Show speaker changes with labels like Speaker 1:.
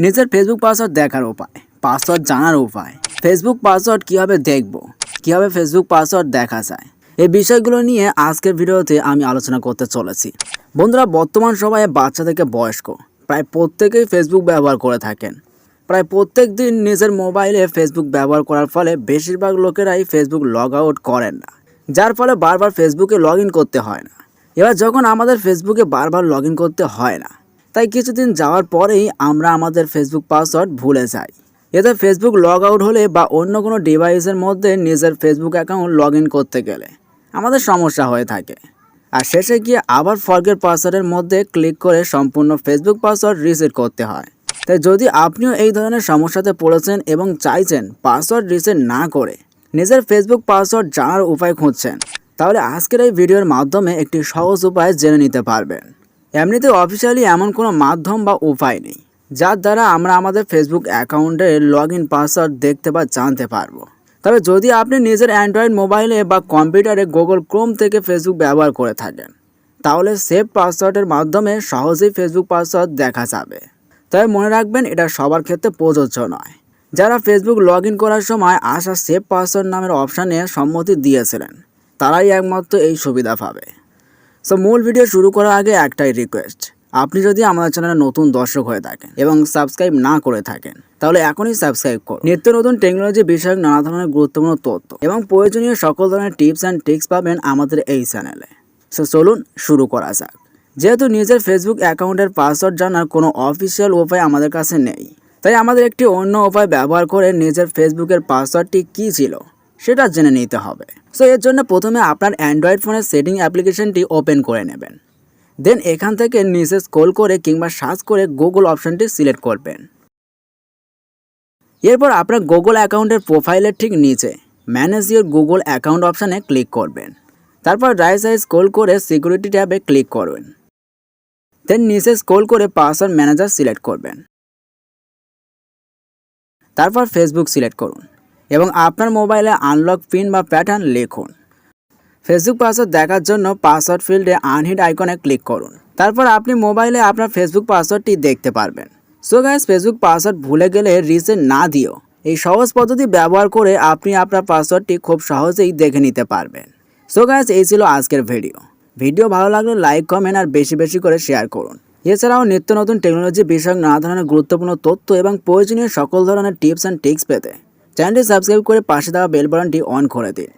Speaker 1: নিজের Facebook password দেখার উপায়, পাসওয়ার্ড জানার উপায়, ফেসবুক পাসওয়ার্ড কীভাবে দেখব, কীভাবে ফেসবুক পাসওয়ার্ড দেখা যায়, এই বিষয়গুলো নিয়ে আজকের ভিডিওতে আমি আলোচনা করতে চলেছি। বন্ধুরা, বর্তমান সময়ে বাচ্চা থেকে বয়স্ক প্রায় প্রত্যেকেই ফেসবুক ব্যবহার করে থাকেন। প্রায় প্রত্যেক দিন নিজের মোবাইলে ফেসবুক ব্যবহার করার ফলে বেশিরভাগ লোকেরাই ফেসবুক লগ আউট করেন না, যার ফলে বারবার ফেসবুকে লগ ইন করতে হয় না। এবার যখন আমাদের ফেসবুকে বারবার লগ ইন করতে হয় না, তাই কিছুদিন যাওয়ার পরেই আমরা আমাদের ফেসবুক পাসওয়ার্ড ভুলে যাই। এতে ফেসবুক লগ আউট হলে বা অন্য কোনো ডিভাইসের মধ্যে নিজের ফেসবুক অ্যাকাউন্ট লগ ইন করতে গেলে আমাদের সমস্যা হয়ে থাকে। আর শেষে গিয়ে আবার ফরগেট পাসওয়ার্ডের মধ্যে ক্লিক করে সম্পূর্ণ ফেসবুক পাসওয়ার্ড রিসেট করতে হয়। তাই যদি আপনিও এই ধরনের সমস্যাতে পড়েছেন এবং চাইছেন পাসওয়ার্ড রিসেট না করে নিজের ফেসবুক পাসওয়ার্ড জানার উপায় খুঁজছেন, তাহলে আজকের এই ভিডিওর মাধ্যমে একটি সহজ উপায় জেনে নিতে পারবেন। এমনিতে অফিসিয়ালি এমন কোনো মাধ্যম বা উপায় নেই যার দ্বারা আমরা আমাদের ফেসবুক অ্যাকাউন্টের লগ ইন পাসওয়ার্ড দেখতে বা জানতে পারবো। তবে যদি আপনি নিজের অ্যান্ড্রয়েড মোবাইলে বা কম্পিউটারে গুগল ক্রোম থেকে ফেসবুক ব্যবহার করে থাকেন, তাহলে সেভ পাসওয়ার্ডের মাধ্যমে সহজেই ফেসবুক পাসওয়ার্ড দেখা যাবে। তবে মনে রাখবেন, এটা সবার ক্ষেত্রে প্রযোজ্য নয়। যারা ফেসবুক লগ ইন করার সময় আসা সেভ পাসওয়ার্ড নামের অপশানে সম্মতি দিয়েছিলেন, তারাই একমাত্র এই সুবিধা পাবে। সো মূল ভিডিও শুরু করার আগে একটাই রিকোয়েস্ট, আপনি যদি আমাদের চ্যানেলে নতুন দর্শক হয়ে থাকেন এবং সাবস্ক্রাইব না করে থাকেন, তাহলে এখনই সাবস্ক্রাইব করুন। নিত্য নতুন টেকনোলজি বিষয়ক নানা ধরনের গুরুত্বপূর্ণ তথ্য এবং প্রয়োজনীয় সকল ধরনের টিপস অ্যান্ড ট্রিক্স পাবেন আমাদের এই চ্যানেলে। সো চলুন শুরু করা যাক। যেহেতু নিজের ফেসবুক অ্যাকাউন্টের পাসওয়ার্ড জানার কোনো অফিসিয়াল উপায় আমাদের কাছে নেই, তাই আমাদের একটি অন্য উপায় ব্যবহার করে নিজের ফেসবুকের পাসওয়ার্ডটি কী ছিল সেটা জেনে নিতে হবে। সো এর জন্য প্রথমে আপনার অ্যান্ড্রয়েড ফোনের সেটিং অ্যাপ্লিকেশনটি ওপেন করে নেবেন। দেন এখান থেকে নিচে স্ক্রল করে কিংবা সার্চ করে গুগল অপশনটি সিলেক্ট করবেন। এরপর আপনার গুগল অ্যাকাউন্টের প্রোফাইলের ঠিক নিচে ম্যানেজ ইউর গুগল অ্যাকাউন্ট অপশানে ক্লিক করবেন। তারপর রাইট সাইড স্ক্রল করে সিকিউরিটি ট্যাবে ক্লিক করবেন। দেন নিচে স্ক্রল করে পাসওয়ার্ড ম্যানেজার সিলেক্ট করবেন। তারপর ফেসবুক সিলেক্ট করুন এবং আপনার মোবাইলে আনলক পিন বা প্যাটার্ন লিখুন। ফেসবুক পাসওয়ার্ড দেখার জন্য পাসওয়ার্ড ফিল্ডে আনহিড আইকনে ক্লিক করুন। তারপর আপনি মোবাইলে আপনার ফেসবুক পাসওয়ার্ডটি দেখতে পারবেন। সো গাইস, ফেসবুক পাসওয়ার্ড ভুলে গেলে রিসেট না দিও এই সহজ পদ্ধতি ব্যবহার করে আপনি আপনার পাসওয়ার্ডটি খুব সহজেই দেখে নিতে পারবেন। সো গাইস, এই ছিল আজকের ভিডিও ভালো লাগলে লাইক, কমেন্ট আর বেশি বেশি করে শেয়ার করুন। এছাড়াও নিত্য নতুন টেকনোলজি বিষয়ক নানা ধরনের গুরুত্বপূর্ণ তথ্য এবং প্রয়োজনীয় সকল ধরনের টিপস অ্যান্ড ট্রিক্স পেতে চ্যানেলটি সাবস্ক্রাইব করে পাশে দেওয়া বেল বাটনটি অন করে দিন।